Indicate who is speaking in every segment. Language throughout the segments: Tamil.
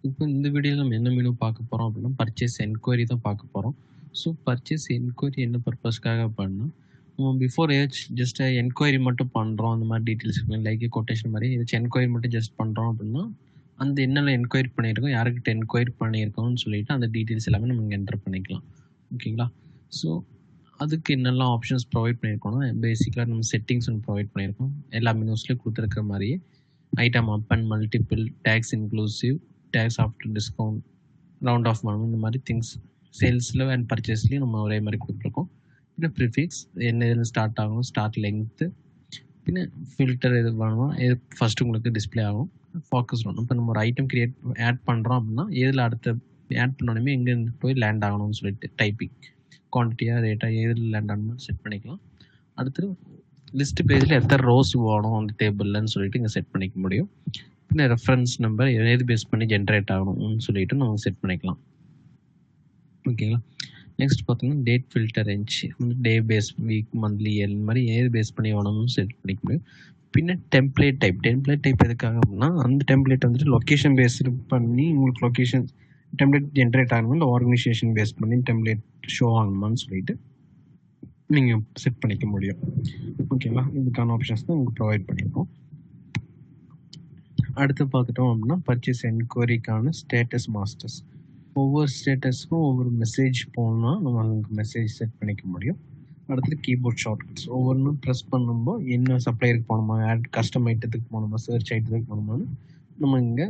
Speaker 1: இப்போ இந்த வீடியோவில் நம்ம என்ன மெனு பார்க்க போகிறோம் அப்படின்னா பர்ச்சேஸ் என்கொயரி தான் பார்க்க போகிறோம். ஸோ பர்ச்சேஸ் என்கொயரி என்ன பர்பஸ்க்காக பண்ணால் நம்ம பிஃபோர் ஏதாச்சும் ஜஸ்ட் என்கொயரி மட்டும் பண்ணுறோம் அந்த மாதிரி டீட்டெயில்ஸ் லைக் கொட்டேஷன் மாதிரி ஏதாச்சும் என்கொயரி மட்டும் ஜஸ்ட் பண்ணுறோம் அப்படின்னா அந்த என்னென்ன என்கொயரி பண்ணியிருக்கோம் யார்கிட்ட என்கொயரி பண்ணியிருக்கோம்னு சொல்லிட்டு அந்த டீட்டெயில்ஸ் எல்லாமே நம்ம இங்கே என்டர் பண்ணிக்கலாம். ஓகேங்களா? ஸோ அதுக்கு என்னெல்லாம் ஆப்ஷன்ஸ் ப்ரொவைட் பண்ணியிருக்கோம்னா பேசிக்காக நம்ம செட்டிங்ஸ் ஒன்று ப்ரொவைட் பண்ணியிருக்கோம். எல்லா மெனூஸ்லேயும் கொடுத்துருக்க மாதிரியே item up and multiple, tax inclusive, tax after discount, round off money, இந்த மாதிரி திங்ஸ் சேல்ஸில் அண்ட் பர்ச்சேஸ்லேயும் நம்ம ஒரே மாதிரி கொடுத்துருக்கோம். பின்ன ப்ரிஃபிக்ஸ் என்ன எதுன்னு ஸ்டார்ட் ஆகும், ஸ்டார்ட் லெங்க்த்து, பின்ன ஃபில்டர் எது வேணுமோ எது ஃபஸ்ட்டு உங்களுக்கு டிஸ்பிளே ஆகும், ஃபோக்கஸ் பண்ணணும். இப்போ நம்ம ஒரு ஐட்டம் ஆட் பண்ணுறோம் அப்படின்னா எதில் அடுத்த ஆட் பண்ணோடனே எங்கே போய் லேண்ட் ஆகணும்னு சொல்லிட்டு டைப்பிங் குவான்டிட்டியாக ரேட்டாக எதில் லேண்ட் ஆகணும்னு செட் பண்ணிக்கலாம். அடுத்து லிஸ்ட் பேஜில் எத்தனை ரோஸ் வேணும் அந்த டேபிள்லன்னு சொல்லிட்டு இங்கே செட் பண்ணிக்க முடியும். பின்ன ரெஃபரன்ஸ் நம்பர் எது பேஸ் பண்ணி ஜென்ரேட் ஆகணும்னு சொல்லிட்டு நம்ம செட் பண்ணிக்கலாம். ஓகேங்களா? நெக்ஸ்ட் பார்த்தீங்கன்னா டேட் ஃபில்டர் ரேஞ்ச் டே பேஸ், வீக், மந்த்லி, இயர் இந்த மாதிரி ஏது பேஸ் பண்ணி வேணும்னு செட் பண்ணிக்க முடியும். பின்ன டெம்ப்ளேட் டைப் எதுக்காக அப்படின்னா அந்த டெம்ப்ளேட் வந்துட்டு லொக்கேஷன் பேஸ்டு பண்ணி உங்களுக்கு லொக்கேஷன் டெம்ப்ளேட் ஜென்ரேட் ஆகணுமா இல்லை ஆர்கனைசேஷன் பேஸ் பண்ணி டெம்ப்ளேட் ஷோ ஆகணுமான்னு சொல்லிட்டு நீங்கள் செட் பண்ணிக்க முடியும். ஓகேங்களா? இதுக்கான ஆப்ஷன்ஸ் தான் உங்களுக்கு ப்ரொவைட் பண்ணியிருக்கோம். அடுத்து பார்த்துட்டோம் அப்படின்னா பர்ச்சேஸ் என்கொயரிக்கான ஸ்டேட்டஸ் மாஸ்டர்ஸ். ஒவ்வொரு ஸ்டேட்டஸ்க்கும் ஒவ்வொரு மெசேஜ் போகணும்னா நம்ம அதுக்கு மெசேஜ் செட் பண்ணிக்க முடியும். அடுத்தது கீபோர்ட் ஷார்ட்கட்ஸ் ஒவ்வொன்றும் ப்ரெஸ் பண்ணும்போது என்ன சப்ளையருக்கு போகணுமா, ஆட் கஸ்டம் ஐட்டத்துக்கு போகணுமா, சர்ச் ஐட்டத்துக்கு போகணுமான்னு நம்ம இங்கே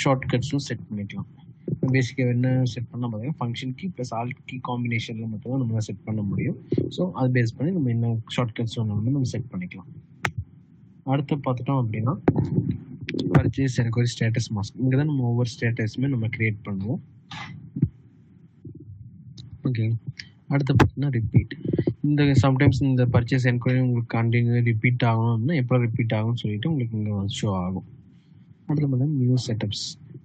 Speaker 1: ஷார்ட்கட்ஸும் செட் பண்ணிக்கலாம். பேசிக்காக என்ன செட் பண்ணால் பார்த்தீங்கன்னா function key plus all key காம்பினேஷனில் மட்டும் தான் நம்ம செட் பண்ண முடியும். ஸோ அது பேஸ் பண்ணி நம்ம என்ன ஷார்ட்கட்ஸ் வேணும்னு நம்ம செட் பண்ணிக்கலாம். அடுத்து பார்த்துட்டோம் அப்படின்னா பர்ச்சேஸ் என்கொயரி ஸ்டேட்டஸ் மாஸ்க். இங்கே தான் நம்ம ஒவ்வொரு ஸ்டேட்டஸுமே நம்ம க்ரியேட் பண்ணுவோம். ஓகே. அடுத்து பார்த்தீங்கன்னா ரிப்பீட். இந்த சம்டைம்ஸ் இந்த பர்ச்சேஸ் என்கொயரி உங்களுக்கு கண்டினியூ ரிப்பீட் ஆகணும் அப்படின்னா எப்போ ரிப்பீட் ஆகும்னு சொல்லிட்டு உங்களுக்கு இங்கே ஷோ ஆகும். அடுத்து பார்த்தீங்கன்னா மினு செட்டப்ஸ்.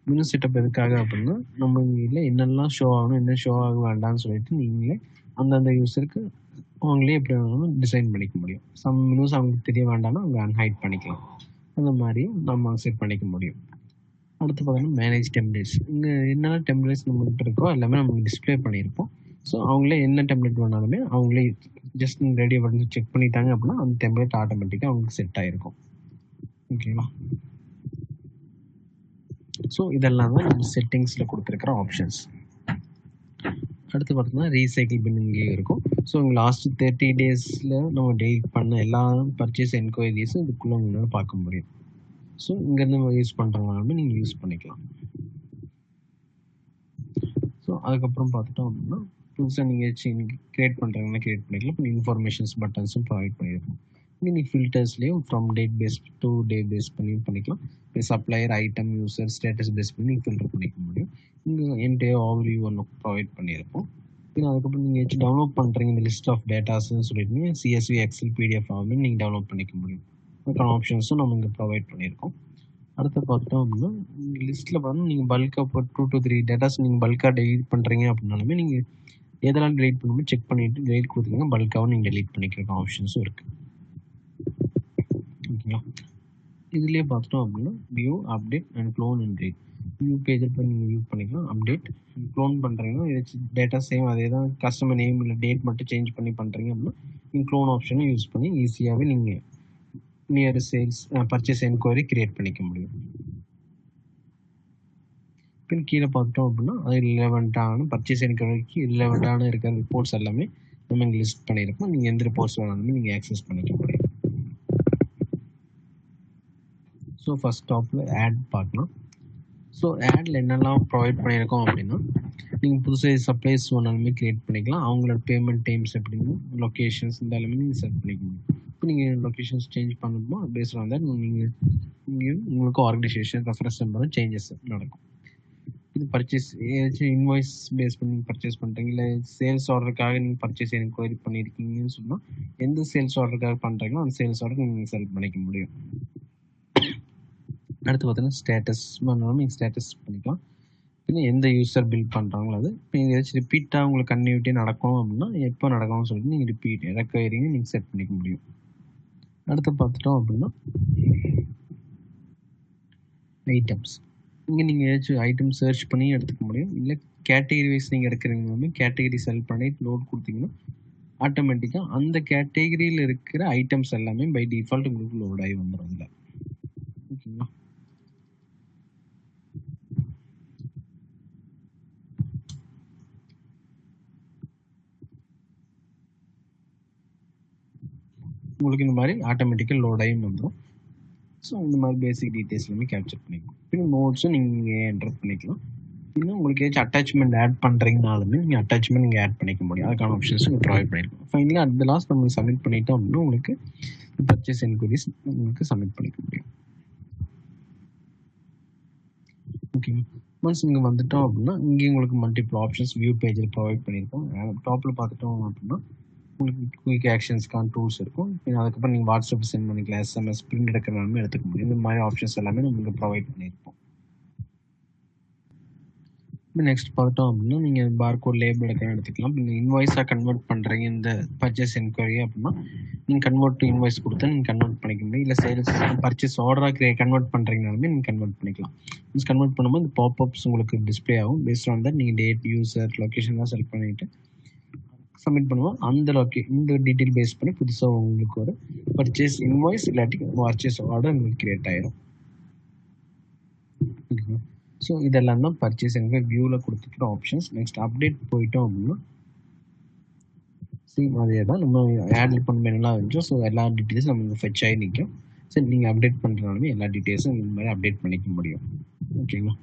Speaker 1: மினு செட்டப் எதுக்காக அப்படின்னா நம்ம இதில் என்னெல்லாம் ஷோ ஆகணும் என்ன ஷோ ஆக வேண்டாம்னு சொல்லிட்டு நீங்களே அந்தந்த யூஸருக்கு அவங்களே எப்படி வேணாலும் டிசைன் பண்ணிக்க முடியும். சம் மினூஸ் அவங்களுக்கு தெரிய வேண்டாம்னா அவங்க அன்ஹைட் பண்ணிக்கலாம். அந்த மாதிரி நம்ம செட் பண்ணிக்க முடியும். அடுத்து பார்த்தீங்கன்னா மேனேஜ் டெம்ப்ளேட்ஸ். இங்கே என்னென்ன டெம்ப்ளேட்ஸ் நம்மகிட்ட இருக்கோ எல்லாமே நமக்கு டிஸ்பிளே பண்ணியிருப்போம். ஸோ அவங்களே என்ன டெம்ப்ளேட் வேணாலுமே அவங்களே ஜஸ்ட் ரெடி பண்ணி செக் பண்ணிட்டாங்க அப்படின்னா அந்த டெம்ப்ளேட் ஆட்டோமேட்டிக்காக அவங்களுக்கு செட் ஆகிருக்கும். ஓகேவா? ஸோ இதெல்லாம் தான் நம்ம செட்டிங்ஸில் கொடுத்துருக்குற ஆப்ஷன்ஸ். அடுத்து பார்த்தீங்கன்னா ரீசைக்கிள் பின் இங்கேயும் இருக்கும். ஸோ லாஸ்ட் 30 டேஸில் நம்ம டெலிட் பண்ண எல்லா பர்ச்சேஸ் என்கொயரிஸும் இதுக்குள்ளே உங்களால் பார்க்க முடியும். ஸோ இங்கேருந்து நம்ம யூஸ் பண்ணுறவங்களுமே நீங்கள் யூஸ் பண்ணிக்கலாம். ஸோ அதுக்கப்புறம் பார்த்துட்டோம் அப்படின்னா புதுசாக நீங்கள் க்ரியேட் பண்ணுறவங்கன்னா க்ரியேட் பண்ணிக்கலாம். இப்போ இன்ஃபர்மேஷன்ஸ் பட்டன்ஸும் ப்ரொவைட் பண்ணியிருக்கோம். இங்கே நீங்கள் ஃபில்டர்ஸ்லேயும் from date base to day base பண்ணிக்கலாம். இப்போ supplier, item, user, status base பண்ணி நீங்கள் ஃபில்டர் பண்ணிக்க முடியும். இங்கே என்டையர் ஓவர்வியூ ஒன்று ப்ரொவைட் பண்ணியிருப்போம். பின்ன அதுக்கப்புறம் நீங்கள் ஏதாச்சும் டவுன்லோட் பண்ணுறீங்க இந்த லிஸ்ட் ஆஃப் டேட்டாஸ்ன்னு சொல்லிட்டு CSV, எக்ஸல், PDF ஆகுமே நீங்கள் டவுன்லோட் பண்ணிக்க முடியும். அதுக்கான ஆப்ஷன்ஸும் நம்ம இங்கே ப்ரொவைட் பண்ணியிருக்கோம். அடுத்து பார்த்தோம் அப்படின்னா லிஸ்ட்டில் பார்த்தீங்கன்னா நீங்கள் பல்காக இப்போ 2 to 3 டேட்டாஸ் நீங்கள் பல்காக டெலிட் பண்ணுறீங்க அப்படின்னாலுமே நீங்கள் எதெல்லாம் டெலிட் பண்ணும்போது செக் பண்ணிவிட்டு டெலிட் கொடுத்தீங்கன்னா பல்காகவும் நீங்கள் டெலிட் பண்ணிக்கிற ஆப்ஷன்ஸும் இருக்குது. ஓகேங்களா? இதுலேயே பார்த்துட்டோம் அப்படின்னா view, update and clone and read. View பேஜில் போய் நீங்கள் வியூ பண்ணிக்கலாம். அப்டேட் க்ளோன் பண்ணுறீங்கன்னா ஏதாச்சும் டேட்டா சேம் அதே தான் கஸ்டமர் நேம் இல்லை டேட் மட்டும் சேஞ்ச் பண்ணி பண்ணுறீங்க அப்படின்னா நீங்கள் க்ளோன் ஆப்ஷனை யூஸ் பண்ணி ஈஸியாகவே நீங்கள் near sales purchase enquiry create பண்ணிக்க முடியும். பின் கீழே பார்த்துட்டோம் அப்படின்னா அது ரிலவெண்ட்டான பர்ச்சேஸ் என்கொயரிக்கு ரிலவெண்ட்டான இருக்கிற ரிப்போர்ட்ஸ் எல்லாமே நம்ம இங்கே லிஸ்ட் பண்ணியிருக்கோம். நீங்கள் எந்த ரிப்போர்ட்ஸ் வேணாலுமே நீங்கள் ஆக்சஸ் பண்ணிக்க முடியும். ஸோ ஃபஸ்ட் டாப்பில் ஆட் பார்க்கலாம். ஸோ ஆடில் என்னெல்லாம் ப்ரொவைட் பண்ணியிருக்கோம் அப்படின்னா நீங்கள் புதுசாக சப்ளைஸ் வேணாலுமே க்ரியேட் பண்ணிக்கலாம். அவங்களோட பேமெண்ட் டைம்ஸ் எப்படின்னு லொக்கேஷன்ஸ் இந்த எல்லாமே நீங்கள் செட் பண்ணிக்க முடியும். இப்போ நீங்கள் லொக்கேஷன்ஸ் சேஞ்ச் பண்ணணுமோ பேஸ்ட் ஆன் தட் நீங்கள் இங்கே உங்களுக்கு ஆர்கனைசேஷன் ரெஃபரன்ஸ் நம்பரும் சேஞ்சஸ் நடக்கும். இது பர்ச்சேஸ் ஏதாச்சும் இன்வாய்ஸ் பேஸ் பண்ணி பர்ச்சேஸ் பண்ணுறீங்க இல்லை சேல்ஸ் ஆர்டருக்காக நீங்கள் பர்ச்சேஸ் என்கொயரி பண்ணியிருக்கீங்கன்னு சொன்னால் எந்த சேல்ஸ் ஆர்டருக்காக பண்ணுறீங்களோ அந்த சேல்ஸ் ஆர்டருக்கு நீங்கள் செலக்ட் பண்ணிக்க முடியும். அடுத்து பார்த்தீங்கன்னா ஸ்டேட்டஸ் பண்ணாலும் நீங்கள் ஸ்டேட்டஸ் பண்ணிக்கலாம். பின்ன எந்த யூஸர் பில்ட் பண்ணுறாங்களோ அது இப்போ ஏதாச்சும் ரிப்பீட்டாக உங்களுக்கு கன்டினியூட்டி நடக்கணும் அப்படின்னா எப்போ நடக்கணும்னு சொல்லிட்டு நீங்கள் ரிப்பீட் ரெக்கவரிங்க நீங்கள் செட் பண்ணிக்க முடியும். அடுத்து பார்த்துட்டோம் அப்படின்னா ஐட்டம்ஸ். இங்கே நீங்கள் ஏதாச்சும் ஐட்டம் சர்ச் பண்ணி எடுத்துக்க முடியும். இல்லை கேட்டகரி வைஸ் நீங்கள் எடுக்கிறீங்க கேட்டகரி செலக்ட் பண்ணி லோட் கொடுத்தீங்கன்னா ஆட்டோமேட்டிக்காக அந்த கேட்டகரியில் இருக்கிற ஐட்டம்ஸ் எல்லாமே பை டிஃபால்ட் உங்களுக்கு லோட் ஆகி வந்துடும் இதில். ஓகேங்களா? உங்களுக்கு இந்த மாதிரி ஆட்டோமேட்டிக்காக லோட் ஆகி வந்துடும். ஸோ இந்த மாதிரி பேசிக் டீட்டெயில்ஸ் எல்லாமே கேப்சர் பண்ணிக்கலாம். பின் நோட்ஸும் நீங்கள் என்டர் பண்ணிக்கலாம். இன்னும் உங்களுக்கு ஏதாச்சும் அட்டாச்மெண்ட் ஆட் பண்ணுறீங்கனாலுமே நீங்கள் அட்டாச்மெண்ட் நீங்கள் ஆட் பண்ணிக்க முடியும். அதுக்கான ஆப்ஷன்ஸ் நீங்கள் ப்ரொவைட் பண்ணியிருக்கோம். ஃபைனலி அட் த லாஸ்ட் நம்ம சப்மிட் பண்ணிட்டோம் அப்படின்னா உங்களுக்கு பர்ச்சேஸ் என்கொயரிஸ் உங்களுக்கு சப்மிட் பண்ணிக்க முடியும். ஓகேங்க. ஒன்ஸ் இங்கே வந்துட்டோம் அப்படின்னா இங்கே உங்களுக்கு மல்டிபிள் ஆப்ஷன்ஸ் வியூ பேஜில் ப்ரொவைட் பண்ணியிருக்கோம். டாப்பில் பார்த்துட்டோம் அப்படின்னா உங்களுக்கு குயிக் ஆக்ஷன்ஸ்க்கான டூல்ஸ் இருக்கும். அதுக்கப்புறம் நீங்கள் வாட்ஸ்அப் சென்ட் பண்ணிக்கலாம், எஸ்எம்எஸ் பிரிண்ட் எடுக்கிறனாலுமே எடுத்துக்க முடியும். இந்த மாதிரி ஆப்ஷன்ஸ் எல்லாமே நம்ம ப்ரொவைட் பண்ணியிருப்போம். நெக்ஸ்ட் பார்த்தோம் அப்படின்னா நீங்கள் பார்கோட் லேபிள் எடுக்கலாம் எடுத்துக்கலாம். நீங்கள் இன்வாய்ஸாக கன்வெர்ட் பண்ணுறீங்க இந்த பர்ச்சேஸ் என்கொயரி அப்படின்னா நீங்கள் கன்வெர்ட் டு இன்வாய்ஸ் கொடுத்தா நீங்கள் கன்வெர்ட் பண்ணிக்க முடியும். இல்லை சேல்ஸ் பர்ச்சேஸ் ஆர்டராக கன்வெர்ட் பண்ணுறீங்கனாலுமே நீங்கள் கன்வெர்ட் பண்ணிக்கலாம். மீன்ஸ் கன்வெர்ட் பண்ணும்போது இந்த பாப்அப்ஸ் உங்களுக்கு டிஸ்பிளே ஆகும். பேஸ்ட் ஆன் தட் நீங்கள் டேட், யூசர், லொக்கேஷன்லாம் செலக்ட் பண்ணிவிட்டு சப்மிட் பண்ணுவோம். அந்த இந்த டீட்டெயில் பேஸ் பண்ணி புதுசாக உங்களுக்கு ஒரு பர்ச்சேஸ் இன்வாய்ஸ் இல்லாட்டி பர்ச்சேஸ் ஆர்டர் உங்களுக்கு கிரியேட் ஆயிரும். ஸோ இதெல்லாம் தான் பர்ச்சேஸ் எங்கள் வியூவில் கொடுத்துக்கிற ஆப்ஷன்ஸ். நெக்ஸ்ட் அப்டேட் போயிட்டோம் அப்படின்னா சேம் அதே தான் நம்ம ஆட் பண்ணலாம் இருந்துச்சோம். ஸோ எல்லா டீட்டெயில்ஸும் நம்ம ஃபெச் ஆகி நிற்கும். சரி நீங்கள் அப்டேட் பண்ணுறனாலுமே எல்லா டீட்டெயில்ஸும் இந்த மாதிரி அப்டேட் பண்ணிக்க முடியும். ஓகேங்களா?